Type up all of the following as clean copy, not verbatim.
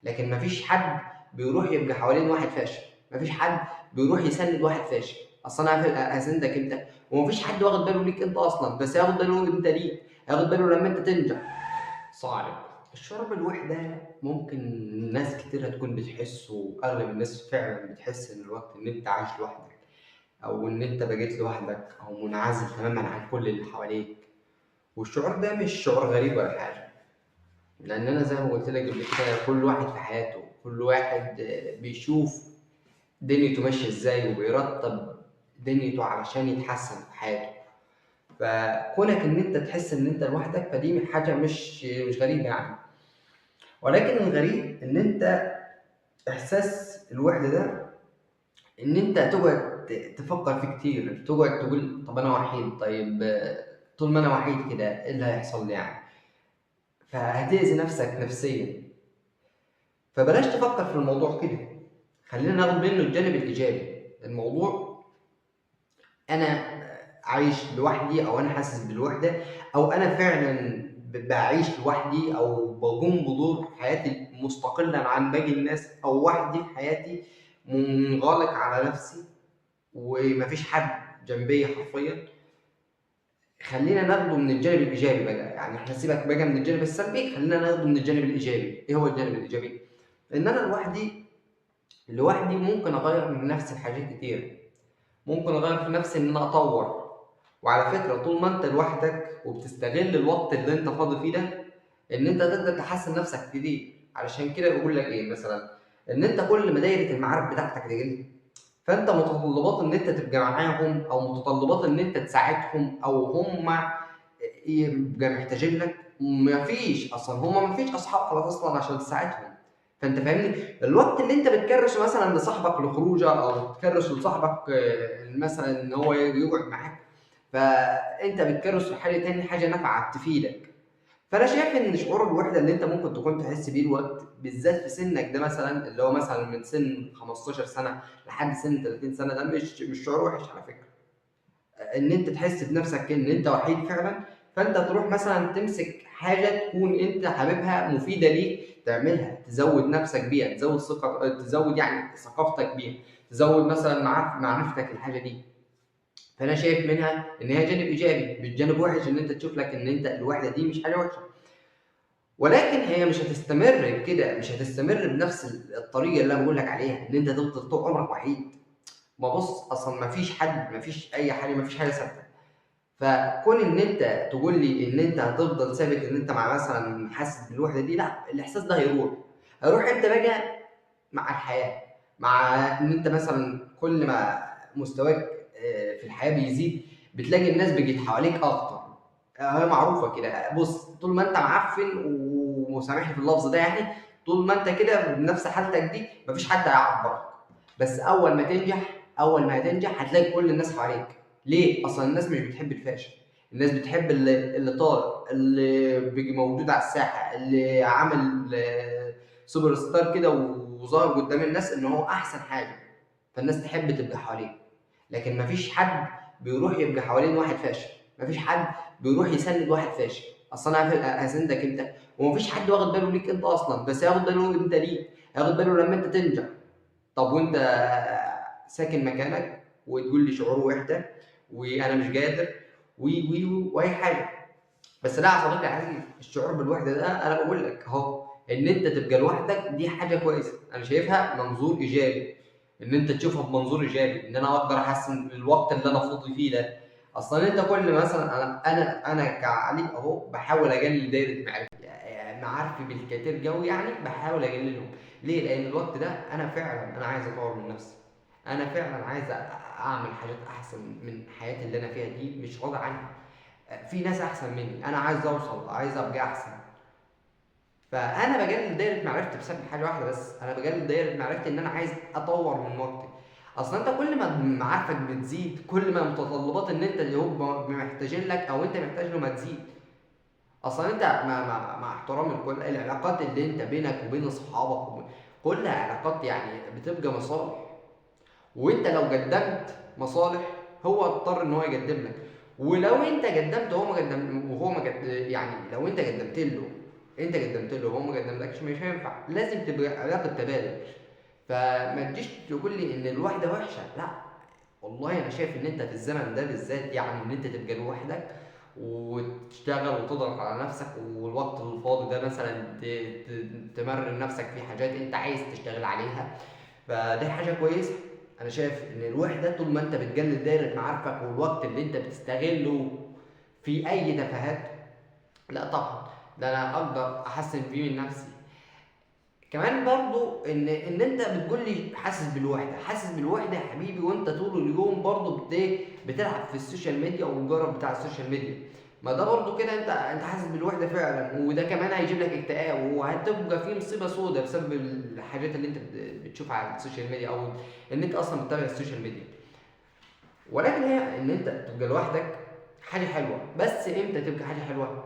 لكن مفيش حد بيروح يبقى حوالين واحد فاشل، مفيش حد بيروح يسند واحد فاشل. اصل انا هسندك انت، ومفيش حد واخد باله ليك انت اصلا، بس هياخد باله انت ليك، هياخد باله لما انت تنجح. صعب. الشعور بالوحدة ممكن ناس كتيرة تكون بتحسه، وأغلب الناس فعلا بتحس إن الوقت إن أنت عايش لوحدك، أو إن أنت بقيت لوحدك أو منعزل تماما عن كل اللي حواليك. والشعور ده مش شعور غريب ولا حاجة، لأن أنا زي ما قلت لك قبل كده، كل واحد في حياته، كل واحد بيشوف دنيته ماشية إزاي، وبيرتب دنيته علشان يتحسن في حياته. فكونك إن أنت تحس إن أنت لوحدك، فدي حاجة مش غريبة يعني. ولكن الغريب إن أنت إحساس الوحدة ده، إن أنت تقعد تفكر فيه كتير، تقعد تقول طب أنا وحيد، طيب طول ما أنا وحيد كده إيه اللي هيحصل لي يعني؟ فهتأذي نفسك نفسيا. فبلاش تفكر في الموضوع كده، خلينا ناخد منه الجانب الإيجابي. الموضوع أنا عايش لوحدي، أو أنا حاسس بالوحدة، أو أنا فعلا بعيش لوحدي، أو بقوم بدور حياتي مستقلا عن باقي الناس، أو وحدي في حياتي، منغلق على نفسي ومفيش حد جنبي حرفيا. خلينا ناخده من الجانب الايجابي بقى، يعني احنا سيبك بقى من الجانب السلبي، خلينا ناخده من الجانب الايجابي. ايه هو الجانب الايجابي؟ ان انا لوحدي ممكن اغير من نفسي في حاجات كتير، ممكن اغير في نفسي ان انا اطور. وعلى فكره، طول ما انت لوحدك وبتستغل الوقت اللي انت فاضي فيه ده، ان انت تقدر تحسن نفسك في دي. علشان كده بقول لك ايه مثلا، ان انت كل ما دايره المعارف بتاعتك تقل، فانت متطلبات ان انت تبقى معاهم، او متطلبات ان انت تساعدهم، او هم يبقى محتاجين لك، مفيش اصلا، هم مفيش اصحاب خلاص اصلا عشان تساعدهم. فانت فاهمني؟ الوقت اللي انت بتكرسه مثلا لصاحبك لخروجه، او بتكرسه لصاحبك مثلا ان هو يقعد معاك، فانت بتكرسه لحاجه تاني، حاجه نافعه تفيدك. فانا شايف ان شعور الوحده اللي انت ممكن تكون تحس بيه الوقت بالذات في سنك ده، مثلا اللي هو مثلا من سن 15 سنه لحد سن 30 سنه، ده مش شعور وحش على فكره. ان انت تحس بنفسك ان انت وحيد فعلا، فانت تروح مثلا تمسك حاجه تكون انت حاببها، مفيده ليك، تعملها، تزود نفسك بيها، تزود ثقه، تزود يعني ثقافتك بيها، تزود مثلا معرفتك الحاجه دي. فانا شايف منها ان هي جانب ايجابي، مش جانب وحش ان انت تشوف لك ان انت الوحده دي مش حاجه وحشه. ولكن هي مش هتستمر كده، مش هتستمر بنفس الطريقه اللي انا بقول لك عليها، ان انت تفضل طول عمرك وحيد. ما بص، اصلا ما فيش حد، ما فيش اي حاجه، ما فيش حاجه ثابته. فكون ان انت تقول لي ان انت هتفضل ثابت ان انت مع مثلا حاسس بالوحده دي، لا، الاحساس ده هيروح امتى بقى؟ مع الحياه، مع ان انت مثلا كل ما مستواك في الحياه بيزيد، بتلاقي الناس بقت حواليك اكتر. هي معروفه كده، بص، طول ما انت معفن، وسامحني في اللفظ ده يعني، طول ما انت كده بنفس حالتك دي، مفيش حد هيعبرك. بس اول ما هتنجح هتلاقي كل الناس حواليك. ليه؟ اصلا الناس مش بتحب الفاشل، الناس بتحب اللي طالع، اللي بيجي موجود على الساحه، اللي عامل سوبر ستار كده، وظاهر قدام الناس ان هو احسن حاجه، فالناس تحب تبقى حواليه. لكن مفيش حد بيروح يبقى حوالين واحد فاشل، مفيش حد بيروح يسند واحد فاشل. اصل انا هسندك انت، ومفيش حد واخد باله ليك انت اصلا، بس هياخد باله انت ليك، هياخد باله لما انت تنجح. طب وانت ساكن مكانك وتقول لي شعور وحده، وانا مش قادر، واي حاجه. بس لا يا صديقي العزيز، الشعور بالوحده ده انا بقول لك اهو، ان انت تبقى لوحدك دي حاجه كويسه، انا شايفها منظور ايجابي. ان انت تشوفها بمنظور ايجابي، ان انا اقدر احسن الوقت اللي انا فاضي فيه ده. اصلا انت كل مثلا، انا كعلي اهو بحاول اقلل دايره معرفتي، يعني معارفي بالكتير قوي يعني، بحاول اقللهم. ليه؟ لان الوقت ده انا فعلا انا عايز اطور من نفسي، انا فعلا عايز اعمل حاجات احسن من حياتي اللي انا فيها دي، مش راضي عنها. في ناس احسن مني، انا عايز اوصل، عايز ابقى احسن. فانا بقلل دايره معرفتي بسبب حاجه واحده بس، انا بقلل دايره معرفتي ان انا عايز اطور من وقتي. اصلا انت كل ما معارفك بتزيد، كل ما متطلبات ان انت اللي هو محتاجين لك، او انت محتاج له، ما تزيد. اصلا انت مع احترامي لكل العلاقات اللي انت بينك وبين اصحابك، كلها علاقات يعني بتبقى مصالح. وانت لو قدمت مصالح، هو اضطر ان هو يقدم لك. ولو انت قدمت وهو ما قدم، يعني لو انت قدمت له انت قدمت له وهو ما قدملكش مش هينفع، لازم تبقى علاقه تبادل. فما تجيش تقول لي ان الوحده وحشه، لا والله انا شايف ان انت في الزمن ده بالذات يعني ان انت تبقى لوحدك وتشتغل وتضغط على نفسك، والوقت الفاضي ده مثلا تمرن نفسك في حاجات انت عايز تشتغل عليها، فدي حاجه كويسه. انا شايف ان الوحده طول ما انت بتجلد دايره معارفك والوقت اللي انت بتستغله في اي تفاهات، لا طبعا ده انا اقدر احسن فيه من نفسي. كمان برضو ان انت بتقول لي حاسس بالوحده، حاسس بالوحده يا حبيبي وانت طول اليوم برضو بتلعب في السوشيال ميديا او الجرب بتاع السوشيال ميديا. ما ده برضو كده انت حاسس بالوحده فعلا، وده كمان هيجيب لك اكتئاب، وهتبقى فيه مصيبه سوداء بسبب الحاجات اللي انت بتشوفها على السوشيال ميديا، او ان انت اصلا بتتابع السوشيال ميديا. ولكن هي ان انت تبقى لوحدك حاجه حلوه، بس امتى تبقى حاجه حلوه؟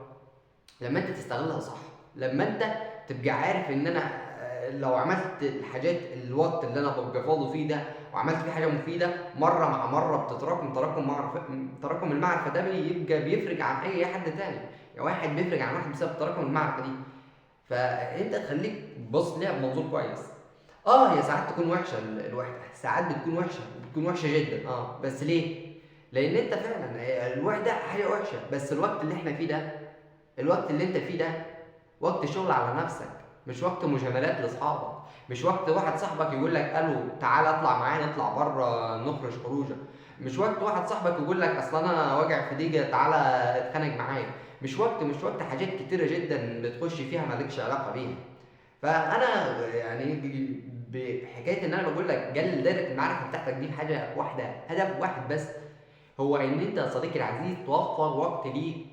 لما انت تستغلها صح، لما انت تبقى عارف ان انا لو عملت الحاجات الوقت اللي انا ببقى فاضي فيه ده وعملت فيه حاجه مفيده مره مع مره بتتراكم، تراكم المعرفه ده بيبقى بيفرق عن اي حد تاني. يعني واحد بيفرق عن واحد بسبب تراكم المعرفه دي. فانت تخليك بص ليها بمنظور كويس. اه هي ساعات تكون وحشه الوحده، ساعات بتكون وحشه، بتكون وحشه جدا. بس ليه؟ لان انت فعلا الوحده حاجه وحشه، بس الوقت اللي احنا فيه ده، الوقت اللي انت فيه ده وقت شغل على نفسك، مش وقت مجاملات لاصحابك، مش وقت واحد صاحبك يقول لك الو تعالى اطلع معانا نطلع بره نخرج خروجه، مش وقت واحد صاحبك يقول لك اصلا انا واجع في دقيقه تعالى اتخانق معايا، مش وقت حاجات كتيره جدا بتخش فيها مالكش علاقه بيها. فانا يعني بحكايه ان انا بقول لك جل دايره المعرفه بتاعتك دي حاجه واحده، هدف واحد بس، هو ان انت يا صديقي العزيز توفر وقت ليك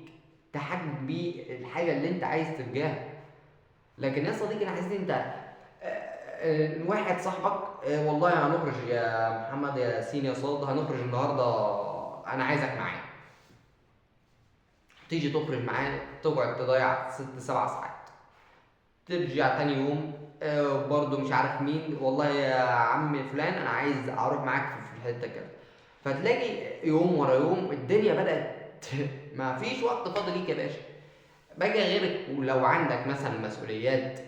تحقق بيه الحاجه اللي انت عايز تبقاها. لكن يا صديقي العزيز انت واحد صاحبك والله هنخرج يا محمد يا سين يا صاد هنخرج النهارده انا عايزك معايا، تيجي تخرج معاه تقعد تضيع 6 7 ساعات، ترجع تاني يوم برضو مش عارف مين والله يا عم فلان انا عايز اروح معاك في الحته كده، فتلاقي يوم ورا يوم الدنيا بدأت ما فيش وقت فاضي ليك يا باشا. بقى غيرك ولو عندك مثلا مسؤوليات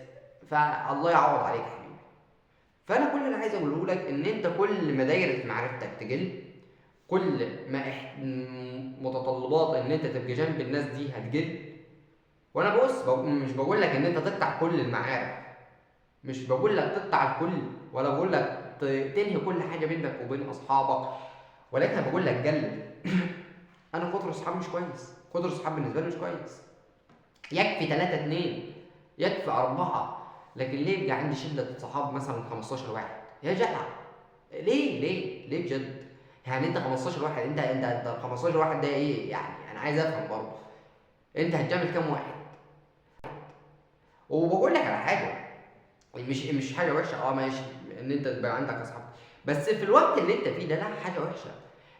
فالله يعوض عليك يا حبيبي. فانا كل اللي عايز اقوله لك ان انت كل ما دايره معرفتك تقل، كل ما متطلبات ان انت تبقى جنب الناس دي هتقل. وانا بص مش بقول لك ان انت تقطع كل المعارف، مش بقول لك تقطع الكل، ولا بقول لك تنهي كل حاجه بينك وبين اصحابك، ولكن بقول لك قلل. انا كتر اصحاب مش كويس، كتر اصحاب بالنسبه لي مش كويس. يكفي 3 2، يكفي 4، لكن ليه يبقى عندي شله صحاب مثلا 15 واحد يا جدع؟ ليه بجد؟ يعني انت 15 واحد، انت ال 15 واحد ده ايه يعني؟ انا عايز افهم برضه انت هتعمل كام واحد؟ وبقول لك على حاجه، مش حاجه وحشه ماشي ان انت تبقى عندك اصحاب، بس في الوقت اللي انت فيه ده لا حاجه وحشه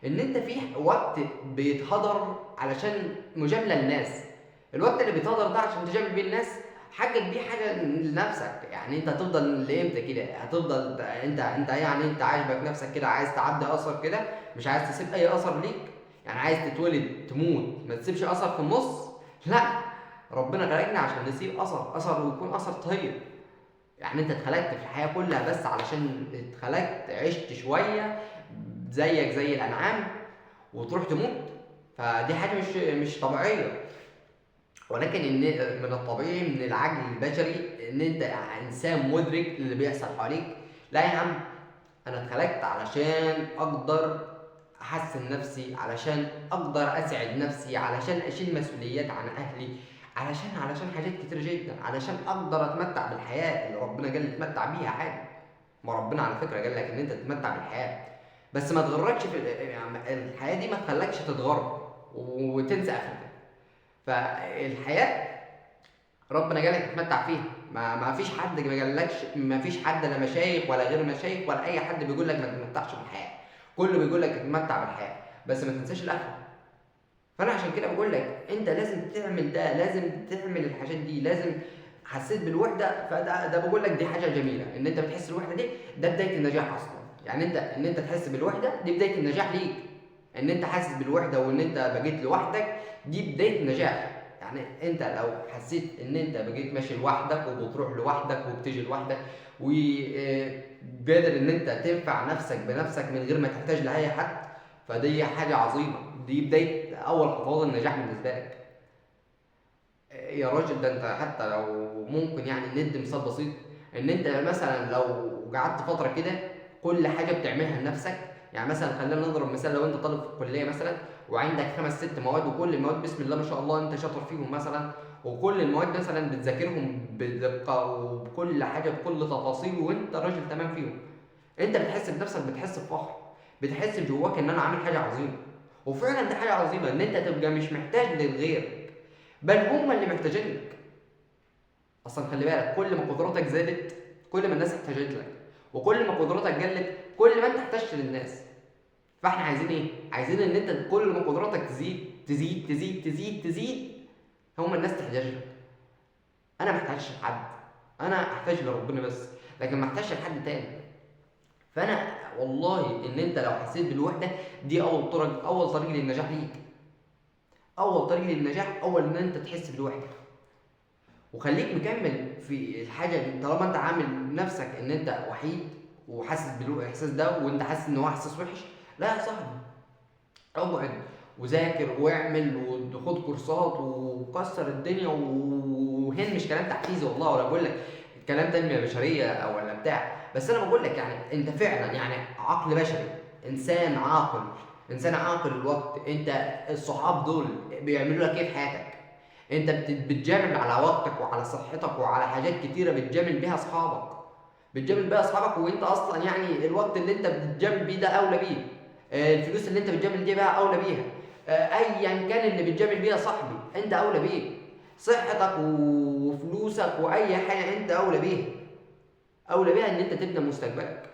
ان انت فيه وقت بيتهدر علشان مجامله للناس. الوقت اللي بيتهدر ده عشان تجامل بيه الناس حقق بيه حاجه لنفسك. يعني انت هتفضل لامتى كده؟ هتفضل انت يعني انت عاجبك نفسك كده عايز تعدي اثر كده، مش عايز تسيب اي اثر ليك؟ يعني عايز تتولد تموت ما تسيبش اثر في النص؟ لا، ربنا خلقنا عشان نسيب اثر ويكون اثر طيب. يعني انت اتخلقت في الحياه كلها بس علشان اتخلقت عشت شويه زيك زي الانعام وتروح تموت؟ فدي حاجه مش طبيعيه. ولكن ان من الطبيعي من العقل البشري ان انت انسان مدرك اللي بيحصل حواليك. لا يا عم، انا اتخلقت علشان اقدر احسن نفسي، علشان اقدر اسعد نفسي، علشان اشيل مسؤوليات عن اهلي، علشان حاجات كتير جدا، علشان اقدر اتمتع بالحياه اللي ربنا قال لي اتمتع بيها عادي. ما ربنا على فكره قال لك ان انت تتمتع بالحياه، بس ما تغركش في يعني الحياه دي ما تخلكش تتغر وتنسى اخرتك. فالحياه ربنا قال لك تتمتع فيها، ما فيش حد ما قالكش، ما فيش حد لا مشايخ ولا غير مشايخ ولا اي حد بيقول لك ما تتمتعش بالحياه، كله بيقول لك تتمتع بالحياه بس ما تنساش الاخره. فانا عشان كده بقول لك انت لازم تعمل ده، لازم تعمل الحاجات دي، لازم حسيت بالوحده فده بقول لك دي حاجه جميله ان انت بتحس بالوحده دي، ده بدايه النجاح اصلا. يعني انت ان انت تحس بالوحده دي بدايه النجاح ليك، ان انت حاسس بالوحده وان انت بقيت لوحدك دي بدايه النجاح. يعني يعني انت لو حسيت ان انت بقيت ماشي لوحدك وبتروح لوحدك وبتيجي لوحدك وقادر ان انت تنفع نفسك بنفسك من غير ما تحتاج لاي حد، فدي حاجه عظيمه، دي بدايه اول خطوات النجاح بالنسبه لك. يا راجل ده انت حتى لو ممكن يعني ندي مثال بسيط، ان انت مثلا لو قعدت فتره كده كل حاجه بتعملها لنفسك، يعني مثلا خلينا نضرب مثال، لو انت طالب في الكليه مثلا وعندك 5 6 مواد وكل المواد بسم الله ما شاء الله انت شاطر فيهم مثلا، وكل المواد مثلا بتذاكرهم بدقه وبكل حاجه بكل تفاصيل وانت راجل تمام فيهم، انت بتحس بنفسك، بتحس بفخر، بتحس جواك ان انا عامل حاجه عظيمه. وفعلا دي حاجه عظيمه ان انت تبقى مش محتاج للغير، بل هم اللي محتاجين لك. اصلا خلي بالك كل ما قدراتك زادت كل ما الناس احتاجت لك، وكل ما قدراتك قلت كل ما انت احتجت للناس. فاحنا عايزين ايه؟ عايزين ان انت كل ما قدراتك تزيد تزيد تزيد تزيد تزيد، هم الناس تحتاج لك. انا ما احتاجش لحد، انا احتاج لربنا بس، لكن ما احتاجش لحد تاني. فانا والله ان انت لو حسيت بالوحده دي اول طريق للنجاح ليك، اول طريق للنجاح اول ان انت تحس بالوحده. وخليك مكمل في الحاجه دي طالما انت عامل نفسك ان انت وحيد وحاسس بالاحساس ده وانت حاسس ان هو احساس وحش، لا يا صاحبي، اقعد وذاكر واعمل وخد كورسات وكسر الدنيا وهن مش كلام تحفيزي والله، ولا بقول لك كلام تنميه بشريه او ولا بتاع، بس انا بقول لك يعني انت فعلا يعني عقل بشري، انسان عاقل، انسان عاقل الوقت. انت الصحاب دول بيعملوا لك ايه في حياتك؟ انت بتجامل على وقتك وعلى صحتك وعلى حاجات كتيره بتجامل بيها اصحابك، بتجامل بيها اصحابك وانت اصلا يعني الوقت اللي انت بتجامل بيه ده اولى بيه، الفلوس اللي انت بتجامل دي بقى اولى بيها، ايا كان اللي بتجامل بيها صاحبي انت اولى بيه، صحتك وفلوسك واي حاجه انت اولى بيها، اولى بيها ان انت تبني مستقبلك،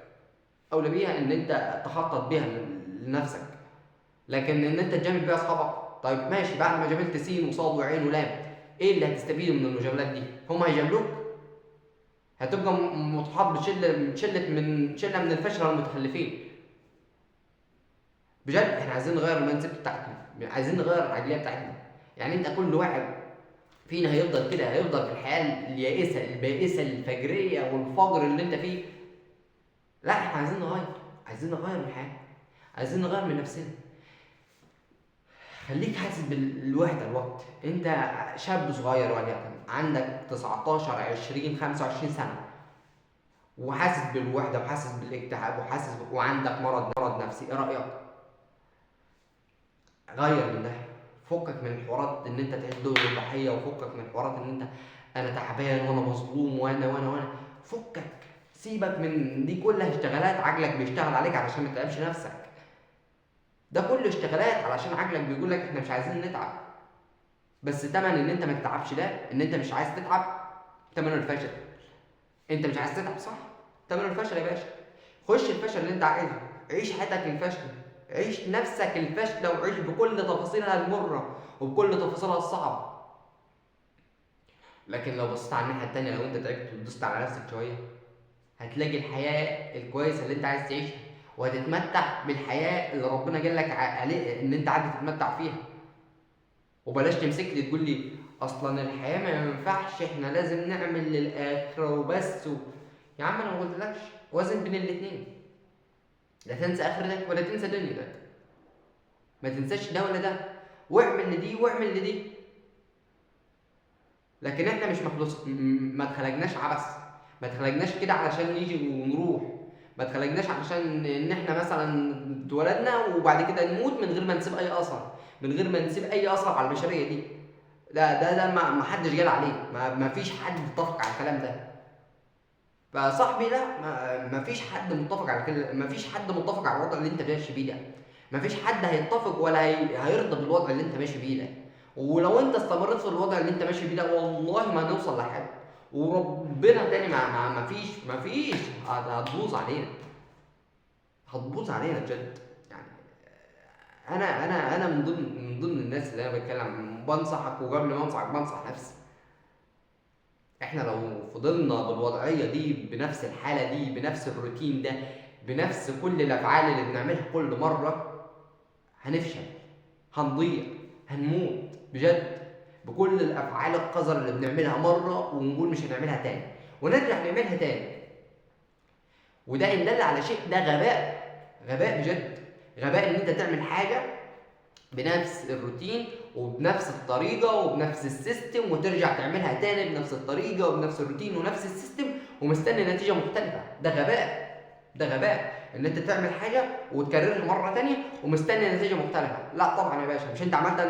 اولى بيها ان انت تخطط بيها لنفسك. لكن ان انت تجامل بيها اصحابك، طيب ماشي، بعد ما جاملت سين وصاد وعين ولام ايه اللي هتستفيده من المجاملات دي؟ هم هيجاملوك؟ هتبقى متحاط شله من الفشله والمتخلفين. بجد احنا عايزين نغير المايند سيت بتاعتنا، عايزين نغير العقليه بتاعتنا. يعني انت كل واحد فينا هيفضل كده، هيفضل في الحياه اليائسه البائسه الفجريه والفجر اللي انت فيه؟ لا احنا عايزين نغير، عايزين نغير من الحياه، عايزين نغير من نفسنا. خليك حاسس بالوحده الوقت، انت شاب صغير وليكن عندك 19 20 25 سنه وحاسس بالوحده وحاسس بالاكتئاب وحاسس وعندك مرض نفسي، ايه رايك؟ غير من ده، فكك من الحوارات ان انت تعيش دور الضحيه، وفكك من الحوارات ان انت انا تعبان وانا مظلوم وانا فكك، سيبك من دي كلها اشتغالات عقلك بيشتغل عليك علشان ما تتعبش نفسك. ده كله اشتغالات علشان عقلك بيقول لك احنا مش عايزين نتعب، بس تمن ان انت ما تتعبش ده ان انت مش عايز تتعب، تمن الفشل. انت مش عايز تتعب صح، تمن الفشل يا باشا. خش الفشل اللي انت عايزه، عيش حياتك الفشل، عيش نفسك الفاشله وعيش بكل تفاصيلها المره وبكل تفاصيلها الصعبه. لكن لو بصيت على الناحيه التانيه، لو انت تعبت ودوست على نفسك شويه هتلاقي الحياه الكويسه اللي انت عايز تعيشها، وهتتمتع بالحياه اللي ربنا قال لك عليه ان انت عايز تتمتع فيها. وبلاش تمسك لي تقول لي اصلا الحياه ما ينفعش احنا لازم نعمل للاخره وبس يا عم انا ما قلتلكش، وازن بين الاثنين، لا تنسى اخرتك ولا تنسى دنيتك، ما تنساش ده ولا ده، واعمل لدي واعمل لدي. لكن احنا مش ما اتخلقناش عبث، ما اتخلقناش كده علشان نيجي ونروح، ما اتخلقناش علشان ان احنا مثلا اتولدنا وبعد كده نموت من غير ما نسيب اي اثر، من غير ما نسيب اي اثر على البشريه دي. ده ما حدش قال عليه، ما فيش حد اتفق على الكلام ده. فصاحبي لا، ما فيش حد متفق على كده، ما فيش حد متفق على الوضع اللي انت ماشي بيه ده، ما فيش حد هيتفق ولا هيرضى بالوضع اللي انت ماشي بيه ده. ولو انت استمريت في الوضع اللي انت ماشي بيه ده والله ما هنوصل لحاجه، وربنا تاني ما فيش هتبوظ علينا، هتبوظ علينا بجد. يعني انا من ضمن الناس اللي انا بتكلم بنصحك، وقبل ما انصحك بنصح نفسي. احنا لو فضلنا بالوضعيه دي بنفس الحاله دي بنفس الروتين ده بنفس كل الافعال اللي بنعملها كل مره هنفشل، هنضيع، هنموت بجد. بكل الافعال القذرة اللي بنعملها مرة ونقول مش هنعملها تاني، ونرجع نعملها تاني. وده ان دل على شيء ده غباء، غباء بجد. غباء ان انت تعمل حاجة بنفس الروتين وبنفس الطريقة وبنفس السيستم، وترجع تعملها تاني بنفس الطريقة وبنفس الروتين ونفس السيستم ومستني نتيجة مختلفة. ده غباء، ده غباء ان انت تعمل حاجة وتكررها مرة تانية ومستني نتيجة مختلفة. لا طبعا يا باشا، مش انت عملت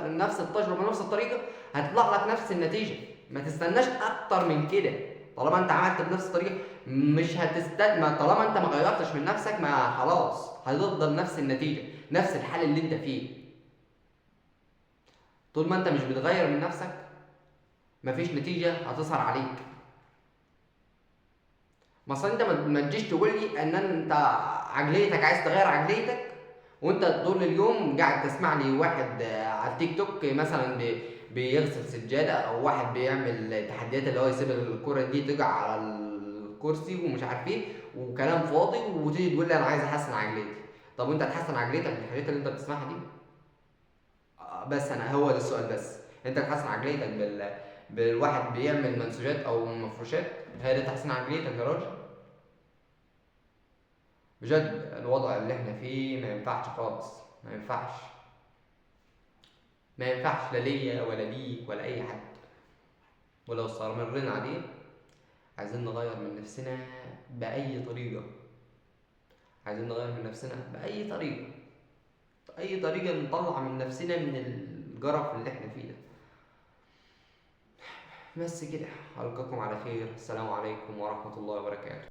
نفس التجربة نفس الطريقة هتطلع لك نفس النتيجة. ما تستناش اكتر من كده. طالما انت عملت بنفس الطريقة مش هتستنى، طالما انت ما غيرتش من نفسك ما خلاص هتفضل نفس النتيجة، نفس الحال اللي انت فيه. طول ما انت مش بتغير من نفسك مفيش نتيجة هتظهر عليك. مثلا انت ما تجيش تقول لي ان انت عقليتك عايز تغير عقليتك وانت طول اليوم قاعد تسمع لي واحد على التيك توك مثلا بيغسل سجادة، او واحد بيعمل تحديات اللي هو يسيب الكرة دي تقع على الكرسي ومش عارف ايه وكلام فاضي، وتيجي تقول لي انا عايز احسن عقليتي. طب وانت هتحسن عقليتك من الحاجات اللي انت بتسمعها دي؟ بس انا هو ده السؤال بس. انت تحسن عقليتك بالواحد بيعمل منسوجات او مفروشات؟ هي ده تحسين عقليتك يا راجل؟ بجد الوضع اللي احنا فيه ما ينفعش خالص، ما ينفعش، ما ينفعش لا ليا ولا ليك ولا اي حد. ولو استمرينا عليه عايزين نغير من نفسنا باي طريقه، عايزين نغير من نفسنا باي طريقه، اي طريقه نطلع من نفسنا من الجرف اللي احنا فيه ده. بس كده، ألقاكم على خير، السلام عليكم ورحمة الله وبركاته.